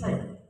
Selesai.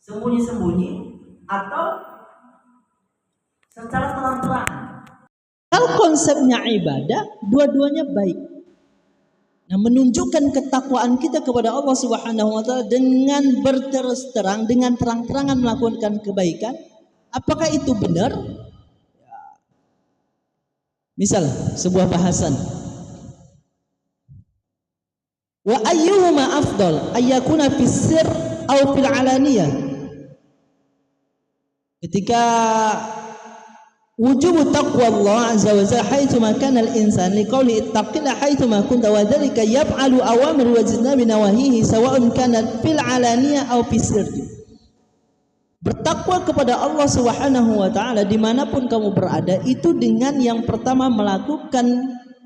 Sembunyi-sembunyi atau secara terang-terangan. Kalau konsepnya ibadah, dua-duanya baik. Nah, menunjukkan ketakwaan kita kepada Allah Subhanahu wa taala dengan berterus terang, dengan terang-terangan melakukan kebaikan, Apakah itu benar? Misal sebuah bahasan, wa ayyuhuma afdal ayyakuna fis sir aw fil alaniyah. Ketika wujub taqwa Allah azza wa jalla haitsu ma kana al-insan liqauli ittaqilla haitsu ma kunta wa dzalika yaf'alu awamir wa janabi nawahihi sawa'un kana fil alaniyah aw fis sir. Bertakwa kepada Allah Subhanahu wa taala dimanapun kamu berada itu dengan yang pertama melakukan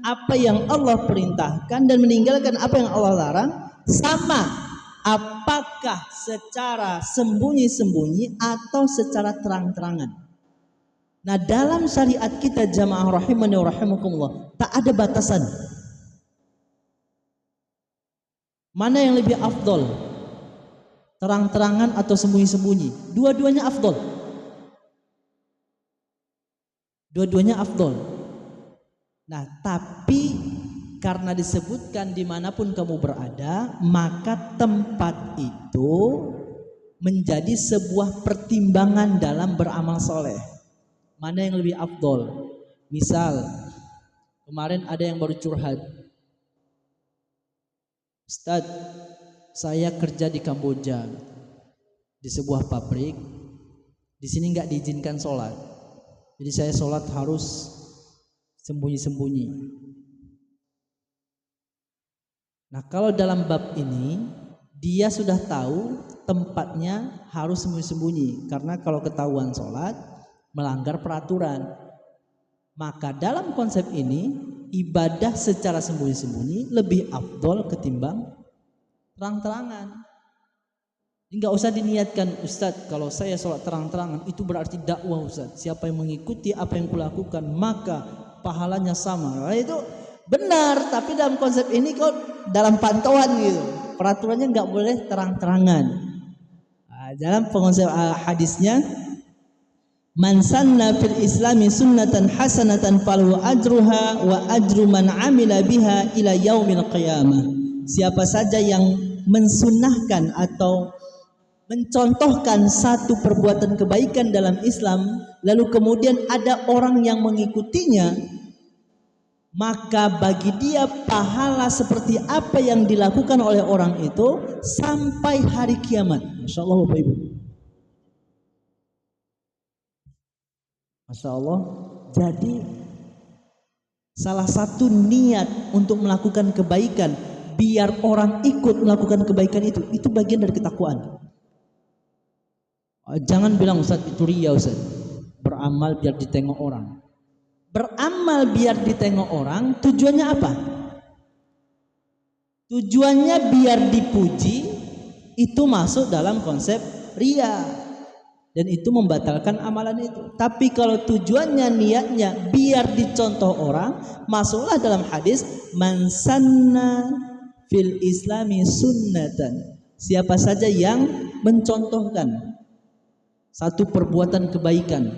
apa yang Allah perintahkan dan meninggalkan apa yang Allah larang, sama apakah secara sembunyi-sembunyi atau secara terang-terangan. Nah, dalam syariat kita jamaah rahimani wa rahimakumullah, tak ada batasan. Mana yang lebih afdol? Terang-terangan atau sembunyi-sembunyi? Dua-duanya afdol. Dua-duanya afdol. Nah, tapi karena disebutkan dimanapun kamu berada, maka tempat itu menjadi sebuah pertimbangan dalam beramal soleh. Mana yang lebih afdol? Misal, kemarin ada yang baru curhat, Ustaz, saya kerja di Kamboja, di sebuah pabrik. Di sini nggak diizinkan sholat, jadi saya sholat harus sembunyi-sembunyi. Nah, kalau dalam bab ini dia sudah tahu tempatnya harus sembunyi-sembunyi, karena kalau ketahuan sholat melanggar peraturan. Maka dalam konsep ini ibadah secara sembunyi-sembunyi lebih afdol ketimbang terang-terangan. Enggak usah diniatkan, Ustadz, kalau saya sholat terang-terangan itu berarti dakwah, Ustadz. Siapa yang mengikuti apa yang kulakukan maka pahalanya sama. Nah, itu benar, tapi dalam konsep ini kok dalam pantauan gitu. Peraturannya enggak boleh terang-terangan. Nah, dalam konsep hadisnya, man sanna fil islami sunnatan hasanatan falahu ajruha wa ajru man amila biha ila yaumil qiyamah. Siapa saja yang mensunnahkan atau mencontohkan satu perbuatan kebaikan dalam Islam, lalu kemudian ada orang yang mengikutinya, maka bagi dia pahala seperti apa yang dilakukan oleh orang itu sampai hari kiamat. Masya Allah Bapak Ibu, Masya Allah. Jadi salah satu niat untuk melakukan kebaikan biar orang ikut melakukan kebaikan itu bagian dari ketakwaan. Jangan bilang, Ustaz, itu ria, Ustaz. Beramal biar ditengok orang. Beramal biar ditengok orang tujuannya apa? Tujuannya biar dipuji, itu masuk dalam konsep ria, dan itu membatalkan amalan itu. Tapi kalau tujuannya, niatnya biar dicontoh orang, masuklah dalam hadis man sanna fil islami sunnatan. Siapa saja yang mencontohkan satu perbuatan kebaikan.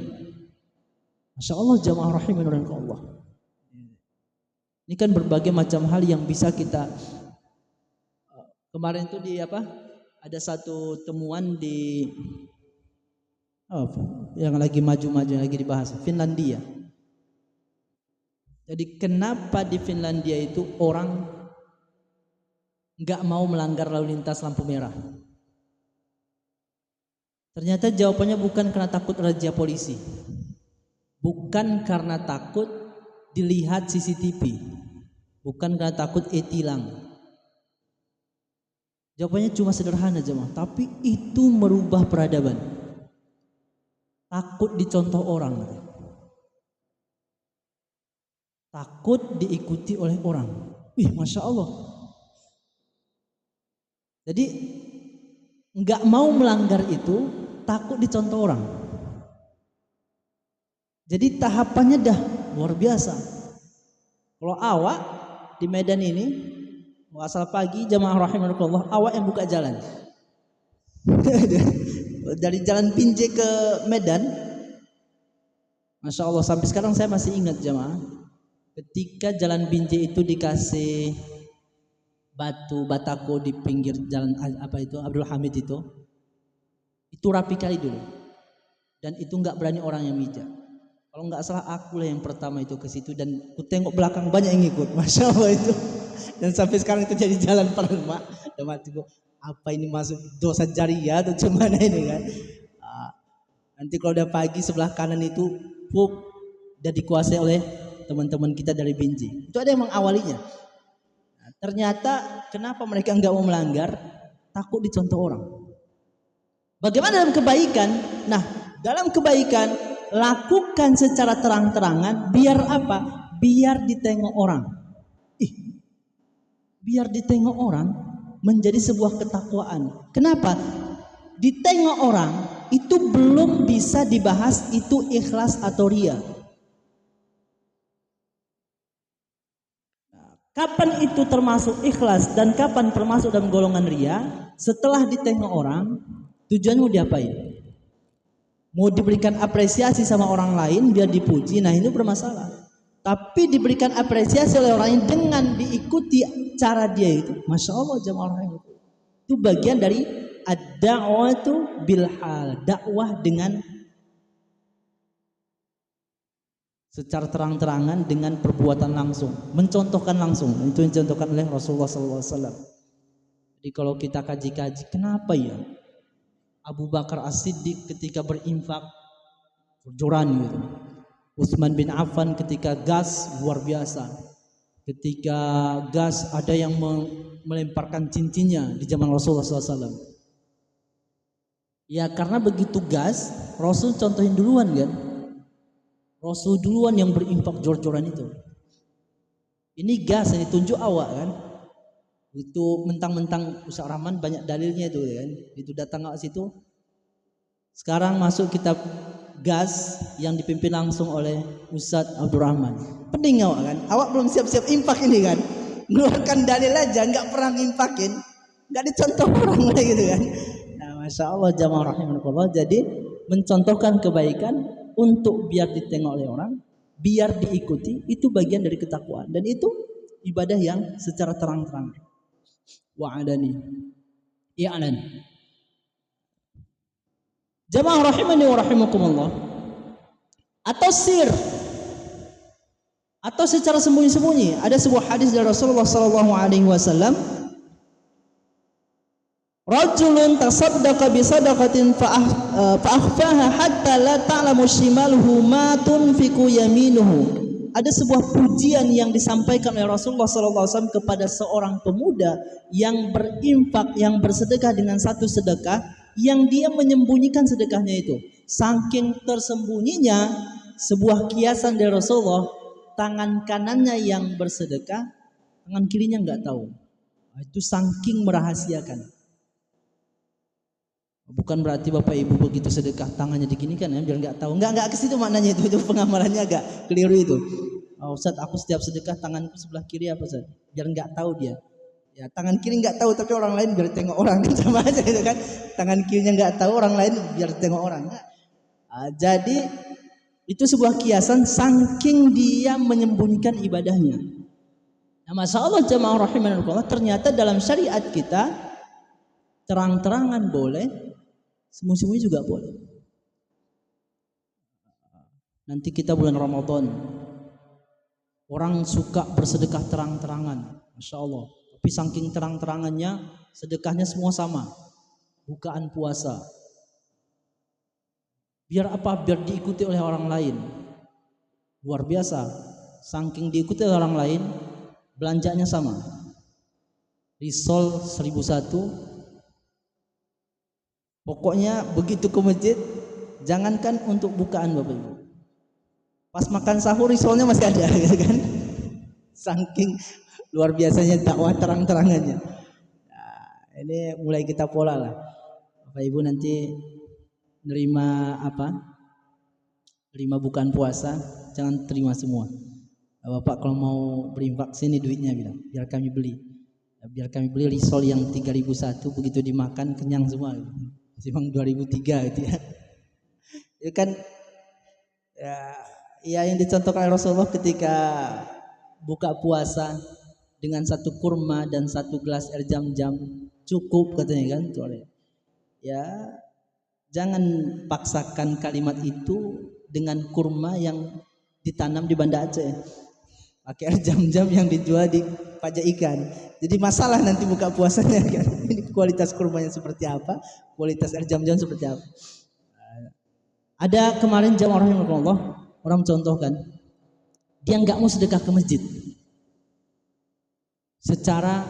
Masya Allah jamaah rahimahullah Allah. Ini kan berbagai macam hal yang bisa kita. Kemarin itu di apa? Ada satu temuan di yang lagi maju-maju lagi dibahas, Finlandia. Jadi kenapa di Finlandia itu orang nggak mau melanggar lalu lintas lampu merah? Ternyata jawabannya bukan karena takut razia polisi, bukan karena takut dilihat CCTV, bukan karena takut e-tilang. Jawabannya cuma sederhana jemaah, tapi itu merubah peradaban. Takut dicontoh orang, takut diikuti oleh orang. Masya Allah. Jadi nggak mau melanggar itu, takut dicontoh orang. Jadi tahapannya dah luar biasa. Kalau awak di Medan ini, asal pagi jamaah rahimahullah, awak yang buka jalan. Dari Jalan Pinje ke Medan, Masya Allah, sampai sekarang saya masih ingat jamaah, ketika Jalan Pinje itu dikasih batu batako di pinggir jalan apa itu Abdul Hamid itu rapi kali dulu. dan itu nggak berani orang yang mijak. Kalau nggak salah aku lah yang pertama itu ke situ dan ku tengok belakang banyak yang ikut, masya Allah itu. Dan sampai sekarang itu jadi jalan permak. Dan matiku, apa ini masuk dosa jariah atau gimana ini kan? Nanti kalau udah pagi sebelah kanan itu, udah dikuasai oleh teman-teman kita dari Binjai. Itu ada yang mengawalinya. Nah, ternyata kenapa mereka nggak mau melanggar? Takut dicontoh orang. Bagaimana dalam kebaikan? Nah, dalam kebaikan lakukan secara terang-terangan biar apa? Biar ditengok orang. Biar ditengok orang menjadi sebuah ketakwaan. Kenapa? Ditengok orang itu belum bisa dibahas itu ikhlas atau ria. Kapan itu termasuk ikhlas dan kapan termasuk dalam golongan ria? Setelah ditengok orang, tujuannya mau diapain? Mau diberikan apresiasi sama orang lain biar dipuji, nah ini bermasalah. Tapi diberikan apresiasi oleh orang lain dengan diikuti cara dia itu, masya Allah jamaah orang itu bagian dari ad-da'watu bil hal, dakwah dengan secara terang-terangan dengan perbuatan langsung, mencontohkan langsung. Itu yang dicontohkan oleh Rasulullah SAW. Jadi kalau kita kaji-kaji, kenapa ya Abu Bakar As-Siddiq ketika berinfak berjoran gitu, Utsman bin Affan ketika gas luar biasa, ketika gas ada yang melemparkan cincinnya di zaman Rasulullah SAW. Ya karena begitu gas, Rasul contohin duluan kan. Rasul duluan yang berinfak jor-joran itu. Ini gas yang ditunjuk awak kan. Itu mentang-mentang Ustaz Rahman banyak dalilnya itu kan. Itu datang ke situ. Sekarang masuk kitab gas yang dipimpin langsung oleh Ustaz Abdurrahman. Pening awak kan. Awak belum siap-siap infak ini kan. Mengeluarkan dalil aja enggak pernah ngimpakin. Enggak dicontoh orang lagi gitu kan. Nah, masya Allah jamaah rahimakumullah. Jadi mencontohkan kebaikan untuk biar ditengok oleh orang, biar diikuti, itu bagian dari ketakwaan dan itu ibadah yang secara terang-terang. Wa'adani i'lan. Jamaah rahimani wa rahimakumullah. Atau sir, atau secara sembunyi-sembunyi. Ada sebuah hadis dari Rasulullah sallallahu alaihi wasallam, rajulun tasaddaqa bi sadaqatin fa akhfaha hatta la ta'lamu shimaluhu ma tunfiqu yaminuhu. Ada sebuah pujian yang disampaikan oleh Rasulullah SAW kepada seorang pemuda yang berinfak, yang bersedekah dengan satu sedekah yang dia menyembunyikan sedekahnya itu. Saking tersembunyinya, sebuah kiasan dari Rasulullah, tangan kanannya yang bersedekah, tangan kirinya nggak tahu. Itu saking merahasiakan. Bukan berarti bapak ibu begitu sedekah tangannya diginikan ya biar nggak tahu. Nggak ke situ maknanya itu pengamalannya agak keliru itu. Oh, Ustaz, aku setiap sedekah tanganku sebelah kiri apa Ustaz? Biar nggak tahu dia. Ya tangan kiri nggak tahu tapi orang lain biar tengok orang kan sama aja itu kan. Tangan kirinya nggak tahu orang lain biar tengok orang. Jadi itu sebuah kiasan saking dia menyembunyikan ibadahnya. Nah, masya Allah jamaah rahimanallah, ternyata dalam syariat kita terang-terangan boleh, sembunyi-sembunyi juga boleh. Nanti kita bulan Ramadan, orang suka bersedekah terang-terangan, masya Allah. Tapi saking terang-terangannya, sedekahnya semua sama, bukaan puasa. Biar apa? Biar diikuti oleh orang lain. Luar biasa, saking diikuti oleh orang lain, belanjanya sama. Risol 1001. Pokoknya begitu ke masjid, jangankan untuk bukaan Bapak Ibu. Pas makan sahur risolnya masih ada gitu kan. Saking luar biasanya dakwah terang-terangannya. Nah, ini mulai kita pola lah. Bapak Ibu nanti nerima apa? Terima bukaan puasa, jangan terima semua. Bapak kalau mau berinfak sini duitnya bilang, biar kami beli. Biar kami beli risol yang 3001 begitu dimakan kenyang semua. Memang 2003 gitu ya. Itu kan ya yang dicontohkan oleh Rasulullah ketika buka puasa dengan satu kurma dan satu gelas air jam-jam cukup katanya kan. Ya Jangan paksakan kalimat itu dengan kurma yang ditanam di Banda Aceh. Pakai air jam-jam yang dijual di pajak ikan. Jadi masalah nanti buka puasanya kan. Ini kualitas kurmanya seperti apa, kualitas air jam-jam seperti apa. Ada kemarin jamaah rahimahullah, orang contohkan, dia nggak mau sedekah ke masjid secara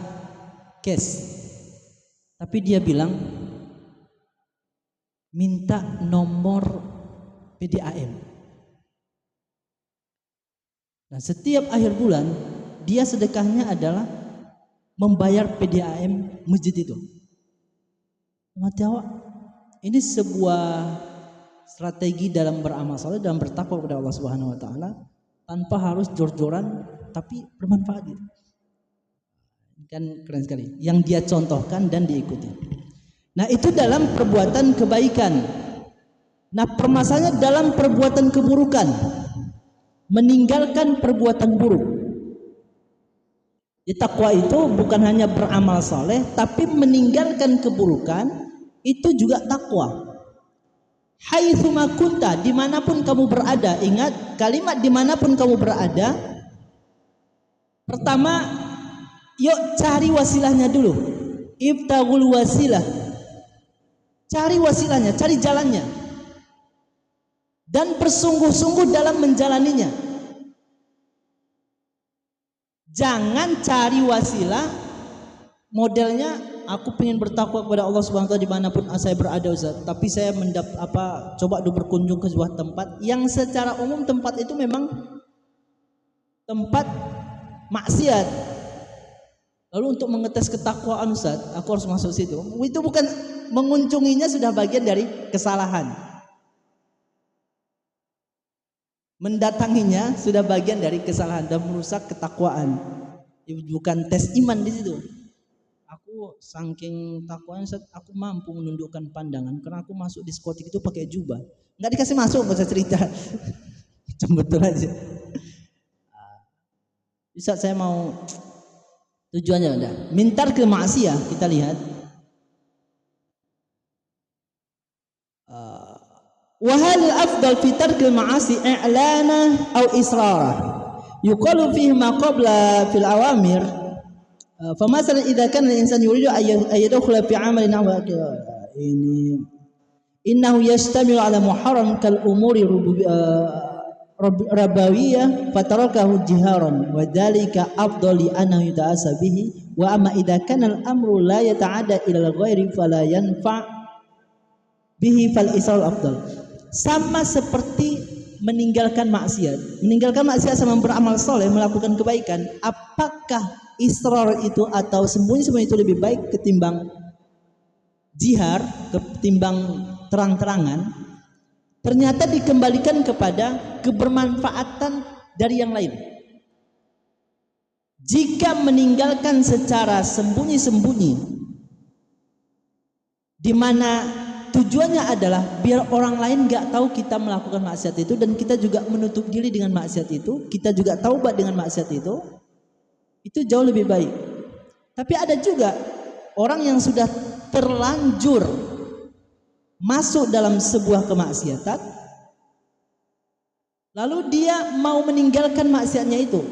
cash, tapi dia bilang minta nomor PDAM. Nah, setiap akhir bulan dia sedekahnya adalah membayar PDAM masjid itu. Mati awak. Ini sebuah strategi dalam beramal saleh, dalam bertakwa kepada Allah Subhanahu wa taala tanpa harus jor-joran tapi bermanfaat gitu. Kan keren sekali yang dia contohkan dan diikuti. Nah, itu dalam perbuatan kebaikan. Nah, permasalahannya dalam perbuatan keburukan, meninggalkan perbuatan buruk. Di takwa itu bukan hanya beramal saleh, tapi meninggalkan keburukan itu juga takwa. Haitsuma kunta, dimanapun kamu berada. Ingat kalimat dimanapun kamu berada. Pertama, yuk cari wasilahnya dulu. Ibtaghul wasilah. Cari wasilahnya, cari jalannya. Dan bersungguh-sungguh dalam menjalaninya. Jangan cari wasilah modelnya aku pengen bertakwa kepada Allah Subhanahu wa taala dimanapun saya berada, Ustaz. Tapi saya coba berkunjung ke sebuah tempat yang secara umum tempat itu memang tempat maksiat. Lalu untuk mengetes ketakwaan, Ustaz, aku harus masuk situ. Itu bukan mengunjunginya sudah bagian dari kesalahan. Mendatanginya sudah bagian dari kesalahan dan merusak ketakwaan. Bukan tes iman di situ. Aku saking takwanya, aku mampu menundukkan pandangan karena aku masuk diskotik itu pakai jubah. Nggak dikasih masuk, nggak usah cerita. Macam betul aja. Bisa saya mau tujuannya udah. Mintar ke maksiat, kita lihat. Wahal afdal fi tarkil ma'asi i'lana aw israra yuqalu fihi ma qabla fil awamir fa masalan idza kana al-insan yuridu an yadkhula fi 'amalin aw ini innahu yashtamilu 'ala muharram kal umuri rabawiyah fatarakahu jiharan wa dhalika afdal li annahu yata'assa bihi wa amma idza kana al-amru la yata'adda ila al-ghairi fala yanfa' bihi fal isral afdal. Sama seperti meninggalkan maksiat. Meninggalkan maksiat sama beramal soleh, melakukan kebaikan. Apakah israr itu atau sembunyi-sembunyi itu lebih baik ketimbang jihar, ketimbang terang-terangan? Ternyata dikembalikan kepada kebermanfaatan dari yang lain. Jika meninggalkan secara sembunyi-sembunyi, di mana tujuannya adalah biar orang lain gak tahu kita melakukan maksiat itu dan kita juga menutup diri dengan maksiat itu, kita juga taubat dengan maksiat itu jauh lebih baik. Tapi ada juga orang yang sudah terlanjur masuk dalam sebuah kemaksiatan, lalu dia mau meninggalkan maksiatnya itu,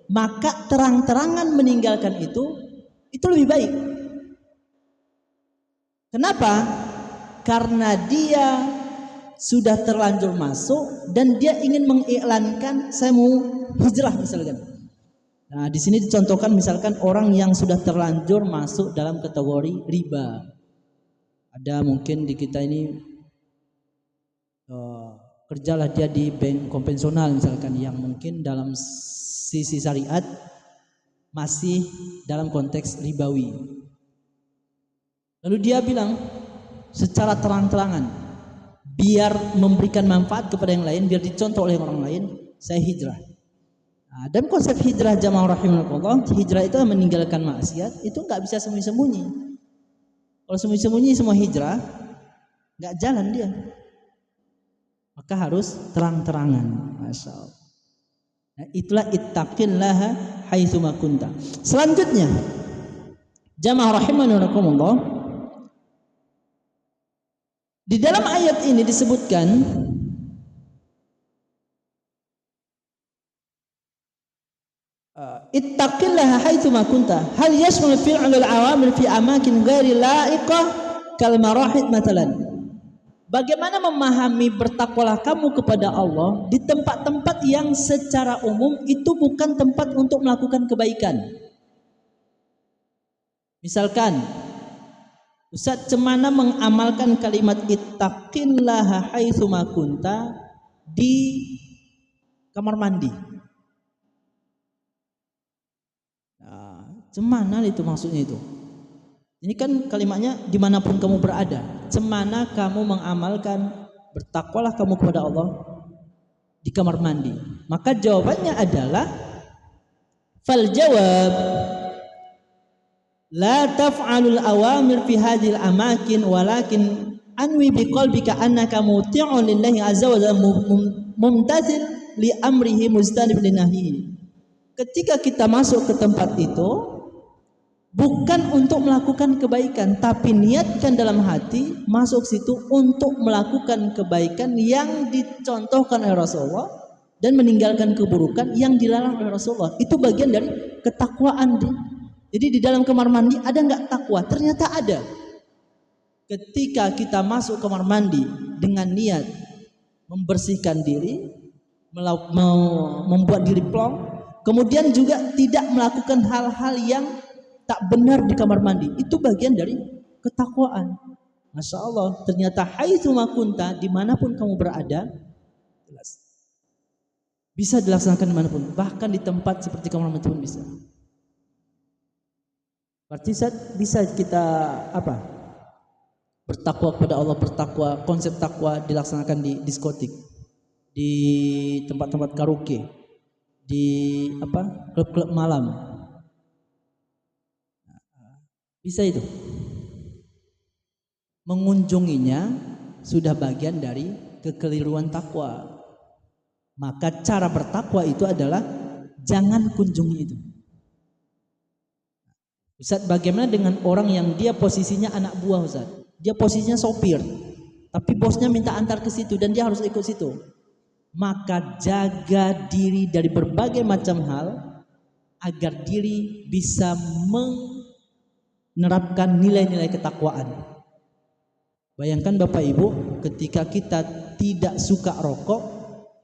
maka terang-terangan meninggalkan itu lebih baik. Kenapa? Karena dia sudah terlanjur masuk dan dia ingin mengiklankan saya mau hijrah misalkan. Nah, di sini dicontohkan misalkan orang yang sudah terlanjur masuk dalam kategori riba. Ada mungkin di kita ini kerjalah dia di bank konvensional misalkan yang mungkin dalam sisi syariat masih dalam konteks ribawi. Lalu dia bilang secara terang-terangan biar memberikan manfaat kepada yang lain, biar dicontoh oleh orang lain, saya hijrah. Nah, dan konsep hijrah jamaah rahimahullah, hijrah itu meninggalkan maksiat, itu nggak bisa sembunyi-sembunyi. Kalau sembunyi-sembunyi semua hijrah, nggak jalan dia. Maka harus terang-terangan. Masya Allah. Nah, itulah ittaqillaha haitsuma kunta. Selanjutnya, jamaah rahimahullah, Di dalam ayat ini disebutkan ittaqillaha haitsu ma kunta hal yashmul fi'lul awamir fi amakin ghairi la'iqah kal marahid matalan. Bagaimana memahami bertakwalah kamu kepada Allah di tempat-tempat yang secara umum itu bukan tempat untuk melakukan kebaikan. Misalkan Ustaz cemana mengamalkan kalimat ittaqillaha haitsu ma kunta di kamar mandi. Nah, cemana itu maksudnya itu? Ini kan kalimatnya dimanapun kamu berada. Cemana kamu mengamalkan bertakwalah kamu kepada Allah di kamar mandi. Maka jawabannya adalah fal jawab la taf'alul awamir fi hadhil amakin walakin anwi biqalbika annaka muti'un lillahi azza wa jalla mumtathil li amrihi mustanib linahi. Ketika kita masuk ke tempat itu bukan untuk melakukan kebaikan, tapi niatkan dalam hati masuk situ untuk melakukan kebaikan yang dicontohkan oleh Rasulullah dan meninggalkan keburukan yang dilarang oleh Rasulullah. Itu bagian dari ketakwaan. Jadi di dalam kamar mandi ada nggak takwa? Ternyata ada. Ketika kita masuk kamar mandi dengan niat membersihkan diri, membuat diri plong, kemudian juga tidak melakukan hal-hal yang tak benar di kamar mandi, itu bagian dari ketakwaan. Masya Allah, ternyata haitsu ma kunta, dimanapun kamu berada, bisa dilaksanakan dimanapun, bahkan di tempat seperti kamar mandi pun bisa. Berarti bisa kita bertakwa kepada Allah, bertakwa, konsep takwa dilaksanakan di diskotik, di tempat-tempat karaoke, di klub-klub malam. Bisa itu. Mengunjunginya sudah bagian dari kekeliruan takwa. Maka cara bertakwa itu adalah jangan kunjungi itu. Ustaz, bagaimana dengan orang yang dia posisinya anak buah, Ustaz? Dia posisinya sopir, tapi bosnya minta antar ke situ dan dia harus ikut situ. Maka jaga diri dari berbagai macam hal agar diri bisa menerapkan nilai-nilai ketakwaan. Bayangkan Bapak Ibu, ketika kita tidak suka rokok,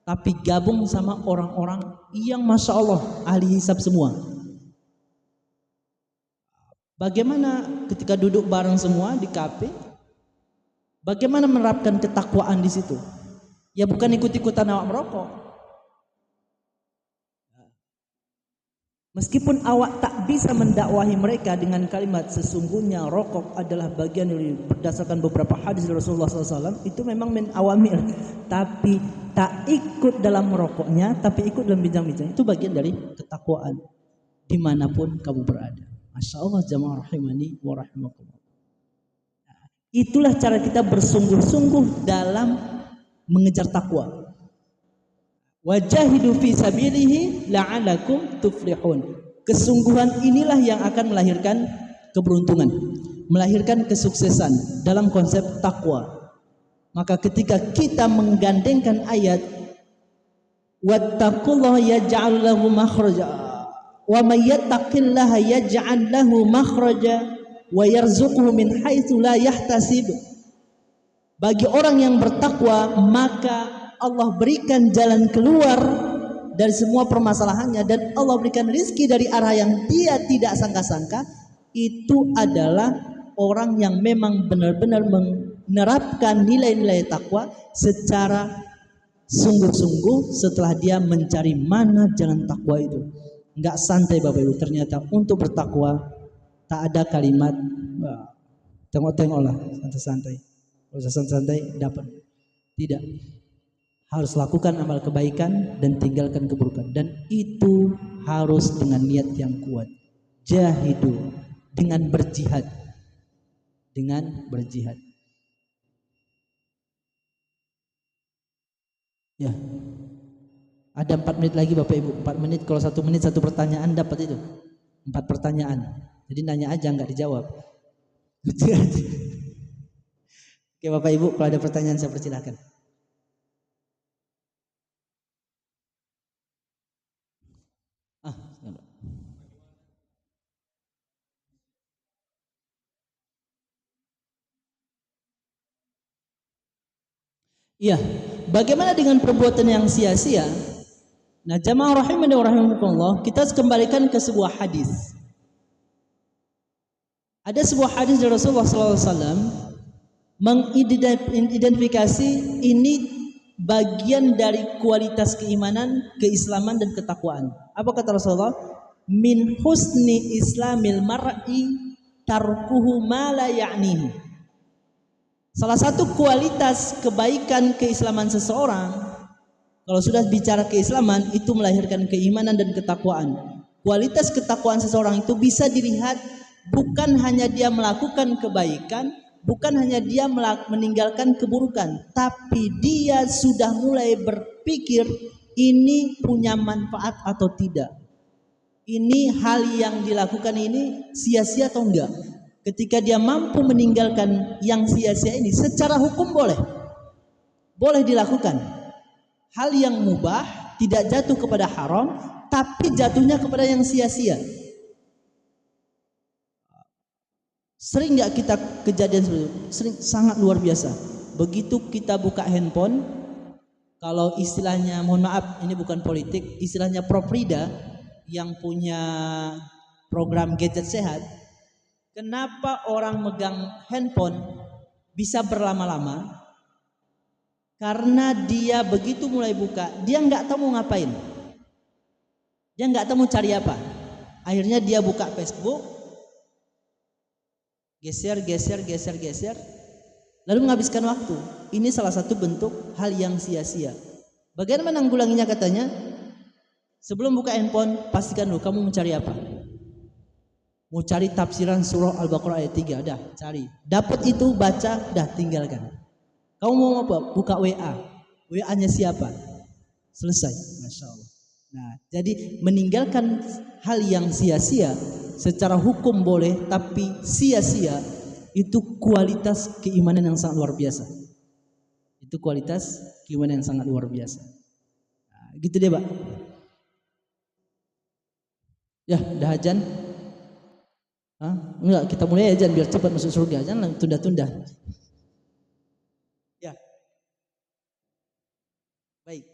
tapi gabung sama orang-orang yang Masya Allah ahli hisab semua. Bagaimana ketika duduk bareng semua di kafe, bagaimana menerapkan ketakwaan di situ? Ya bukan ikut-ikutan awak merokok. Meskipun awak tak bisa mendakwahi mereka dengan kalimat sesungguhnya rokok adalah bagian dari berdasarkan beberapa hadis dari Rasulullah SAW, itu memang min awamir, tapi tak ikut dalam merokoknya, tapi ikut dalam bincang-bincang, itu bagian dari ketakwaan dimanapun kamu berada. Masya Allah jamaah rahimani wa rahimakumullah. Itulah cara kita bersungguh-sungguh dalam mengejar takwa. Wajahidu fi sabilihi la'alakum tuflihun. Kesungguhan inilah yang akan melahirkan keberuntungan, melahirkan kesuksesan dalam konsep takwa. Maka ketika kita menggandengkan ayat wattaqullaha yaj'al lahu makhraja wa may yattaqillaha yaj'al lahu makhraja wa yarzuquhu min haitsu la yahtasib. Bagi orang yang bertakwa maka Allah berikan jalan keluar dari semua permasalahannya dan Allah berikan rizki dari arah yang dia tidak sangka-sangka. Itu adalah orang yang memang benar-benar menerapkan nilai-nilai takwa secara sungguh-sungguh setelah dia mencari mana jalan takwa itu. Enggak santai Bapak Ibu, ternyata untuk bertakwa tak ada kalimat tengok-tengok lah, santai-santai. Kalau santai-santai dapat. Tidak. Harus lakukan amal kebaikan dan tinggalkan keburukan. Dan itu harus dengan niat yang kuat. Jahidu, dengan berjihad. Dengan berjihad. Ya. Ada 4 menit lagi Bapak Ibu. 4 menit, kalau 1 menit 1 pertanyaan dapat itu. 4 pertanyaan. Jadi nanya aja nggak dijawab. Oke Bapak Ibu, kalau ada pertanyaan saya persilakan. Silakan. Iya, bagaimana dengan perbuatan yang sia-sia? Nah, jamaah rahimani wa rahimakumullah, kita kembalikan ke sebuah hadis. Ada sebuah hadis dari Rasulullah SAW mengidentifikasi ini bagian dari kualitas keimanan, keislaman dan ketakwaan. Apa kata Rasulullah? Min husni islamil mar'i tarkuhu ma la ya'nihi. Salah satu kualitas kebaikan keislaman seseorang, kalau sudah bicara keislaman, itu melahirkan keimanan dan ketakwaan. Kualitas ketakwaan seseorang itu bisa dilihat bukan hanya dia melakukan kebaikan, bukan hanya dia meninggalkan keburukan, tapi dia sudah mulai berpikir ini punya manfaat atau tidak. Ini hal yang dilakukan ini sia-sia atau enggak. Ketika dia mampu meninggalkan yang sia-sia ini, secara hukum boleh dilakukan. Hal yang mubah tidak jatuh kepada haram, tapi jatuhnya kepada yang sia-sia. Sering nggak kita kejadian seperti itu? Sering, sangat luar biasa. Begitu kita buka handphone, kalau istilahnya, mohon maaf, ini bukan politik, istilahnya Proprida yang punya program gadget sehat. Kenapa orang megang handphone bisa berlama-lama? Karena dia begitu mulai buka, dia nggak tahu mau ngapain, dia nggak tahu mau cari apa. Akhirnya dia buka Facebook, geser, lalu menghabiskan waktu. Ini salah satu bentuk hal yang sia-sia. Bagaimana menanggulanginya? Katanya, sebelum buka handphone, pastikan dulu kamu mencari apa. Mau cari tafsiran surah Al-Baqarah ayat 3, dah cari. Dapat itu, baca, dah tinggalkan. Kamu mau apa? Buka WA. WA-nya siapa? Selesai. Masya Allah. Nah, jadi meninggalkan hal yang sia-sia secara hukum boleh, tapi sia-sia itu kualitas keimanan yang sangat luar biasa. Itu kualitas keimanan yang sangat luar biasa. Nah, gitu deh, Pak. Ya, dah ajan. Enggak, kita mulai ajan biar cepat masuk surga. Jangan tunda-tunda. Ya. Baik.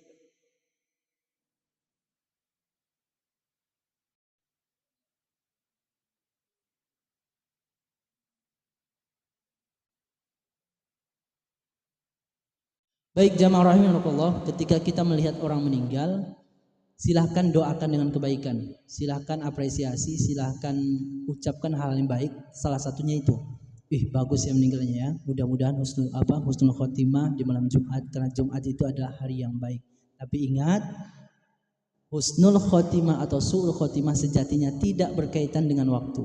Baik, jamaah rahimakumullah, ketika kita melihat orang meninggal, silahkan doakan dengan kebaikan, silahkan apresiasi, silahkan ucapkan hal yang baik. Salah satunya itu, bagus ya meninggalnya ya. Mudah-mudahan husnul khotimah di malam Jumat, karena Jumat itu adalah hari yang baik. Tapi ingat, husnul khotimah atau su'ul khotimah sejatinya tidak berkaitan dengan waktu.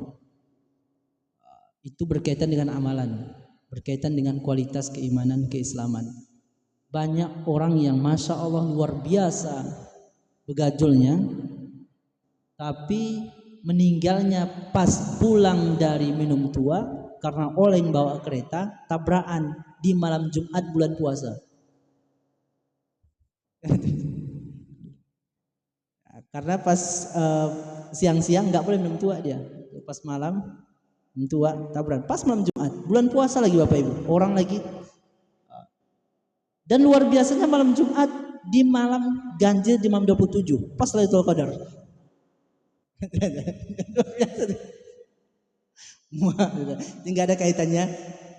Itu berkaitan dengan amalan, berkaitan dengan kualitas keimanan, keislaman. Banyak orang yang Masya Allah luar biasa begajulnya, tapi meninggalnya pas pulang dari minum tua karena oleng bawa kereta, tabrakan di malam Jumat bulan puasa. Karena pas siang-siang nggak boleh minum tua dia, pas malam minum tua tabrakan, pas malam Jumat bulan puasa lagi Bapak Ibu, orang lagi. Dan luar biasanya malam Jumat di malam ganjil di malam 27 pas Lailatul Qadar. Tidak ada kaitannya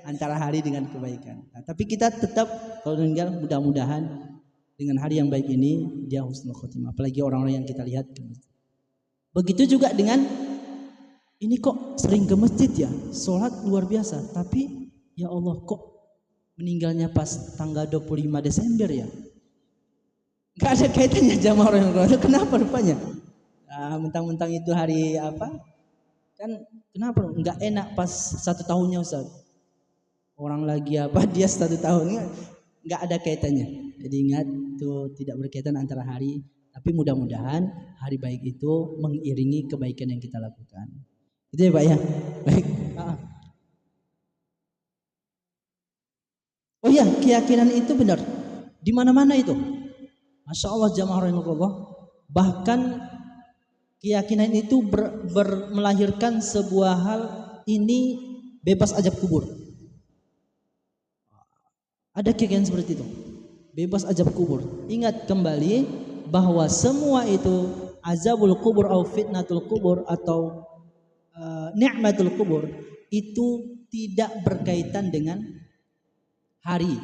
antara hari dengan kebaikan. Nah, tapi kita tetap kalau meninggal mudah-mudahan dengan hari yang baik ini dia husnul khotimah. Apalagi orang-orang yang kita lihat ke masjid. Begitu juga dengan ini kok sering ke masjid ya, sholat luar biasa, tapi ya Allah kok meninggalnya pas tanggal 25 Desember ya. Gak ada kaitannya jamaah orang yang kenapa rupanya? Mentang-mentang itu hari apa? Kan kenapa? Gak enak pas 1 tahunnya Ustaz. Orang lagi apa? Dia 1 tahunnya. Gak ada kaitannya. Jadi ingat itu tidak berkaitan antara hari. Tapi mudah-mudahan hari baik itu mengiringi kebaikan yang kita lakukan. Itu ya Pak ya. Baik. keyakinan itu benar. Di mana-mana itu. Masya Allah jamaah rahimahullah. Bahkan keyakinan itu melahirkan sebuah hal ini bebas azab kubur. Ada keyakinan seperti itu. Bebas azab kubur. Ingat kembali bahwa semua itu azabul kubur atau fitnatul kubur atau ni'matul kubur itu tidak berkaitan dengan hari.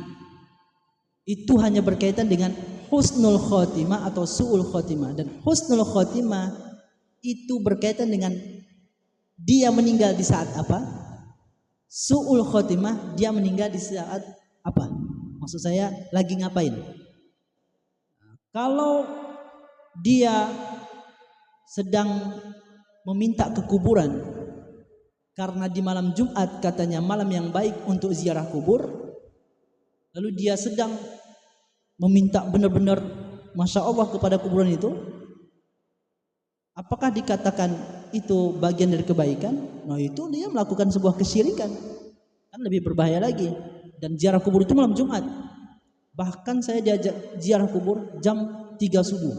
Itu hanya berkaitan dengan husnul khotimah atau su'ul khotimah. Dan husnul khotimah itu berkaitan dengan dia meninggal di saat apa? Su'ul khotimah dia meninggal di saat apa? Maksud saya lagi ngapain? Kalau dia sedang meminta ke kuburan karena di malam Jumat katanya malam yang baik untuk ziarah kubur, lalu dia sedang meminta benar-benar Masya Allah kepada kuburan itu, apakah dikatakan itu bagian dari kebaikan? Nah itu dia melakukan sebuah kesyirikan, kan lebih berbahaya lagi. Dan ziarah kubur itu malam Jumat. Bahkan saya diajak ziarah kubur jam 3 subuh.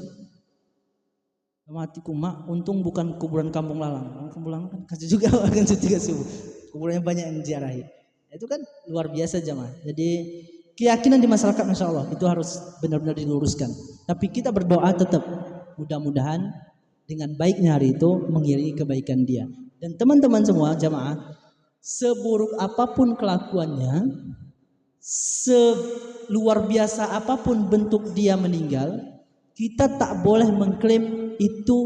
Matiku mak, untung bukan kuburan Kampung Lalang. Kampung Lalang kan kasih juga kan 3 subuh. Kuburannya banyak yang ziarahi. Itu kan luar biasa jamaah. Jadi keyakinan di masyarakat Masya Allah itu harus benar-benar diluruskan. Tapi kita berdoa tetap mudah-mudahan dengan baiknya hari itu mengiringi kebaikan dia. Dan teman-teman semua jamaah, seburuk apapun kelakuannya, seluar biasa apapun bentuk dia meninggal, kita tak boleh mengklaim itu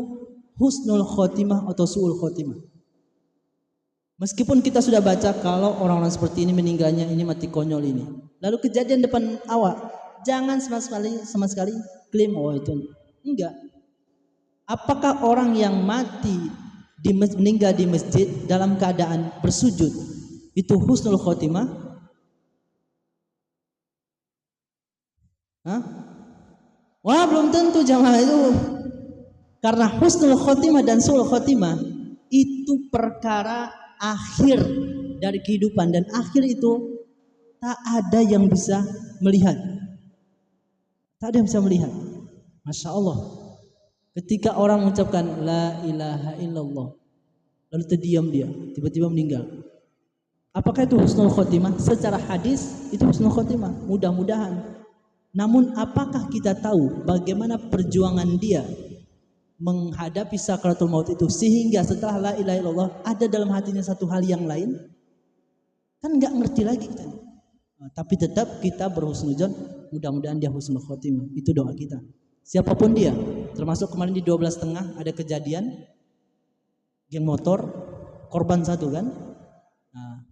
husnul khotimah atau su'ul khotimah. Meskipun kita sudah baca kalau orang-orang seperti ini meninggalnya ini mati konyol ini. Lalu kejadian depan awak, jangan sama sekali klaim oh itu enggak. Apakah orang yang mati meninggal di masjid dalam keadaan bersujud itu husnul khotimah? Hah? Wah belum tentu jamaah itu. Karena husnul khotimah dan su'ul khotimah itu perkara akhir dari kehidupan. Dan akhir itu tak ada yang bisa melihat. Tak ada yang bisa melihat. Masya Allah. Ketika orang mengucapkan la ilaha illallah, lalu terdiam dia, tiba-tiba meninggal. Apakah itu husnul khotimah? Secara hadis itu husnul khotimah, mudah-mudahan. Namun apakah kita tahu bagaimana perjuangan dia menghadapi sakaratul maut itu sehingga setelah la ilaha illallah ada dalam hatinya satu hal yang lain? Kan nggak ngerti lagi kita. Tapi tetap kita berhusnuzon, mudah-mudahan dia husnul khotimah. Itu doa kita. Siapapun dia, termasuk kemarin di 12.30 ada kejadian geng motor, korban satu kan. Nah,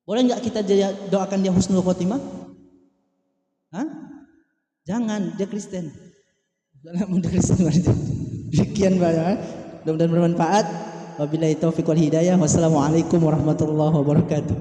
boleh nggak kita doakan dia husnul khotimah? Hah? Jangan, dia Kristen. Mudah Kristen. Demikian banyak. Mudah-mudahan bermanfaat. Wabillahi taufiq wal hidayah. Wassalamualaikum warahmatullahi wabarakatuh.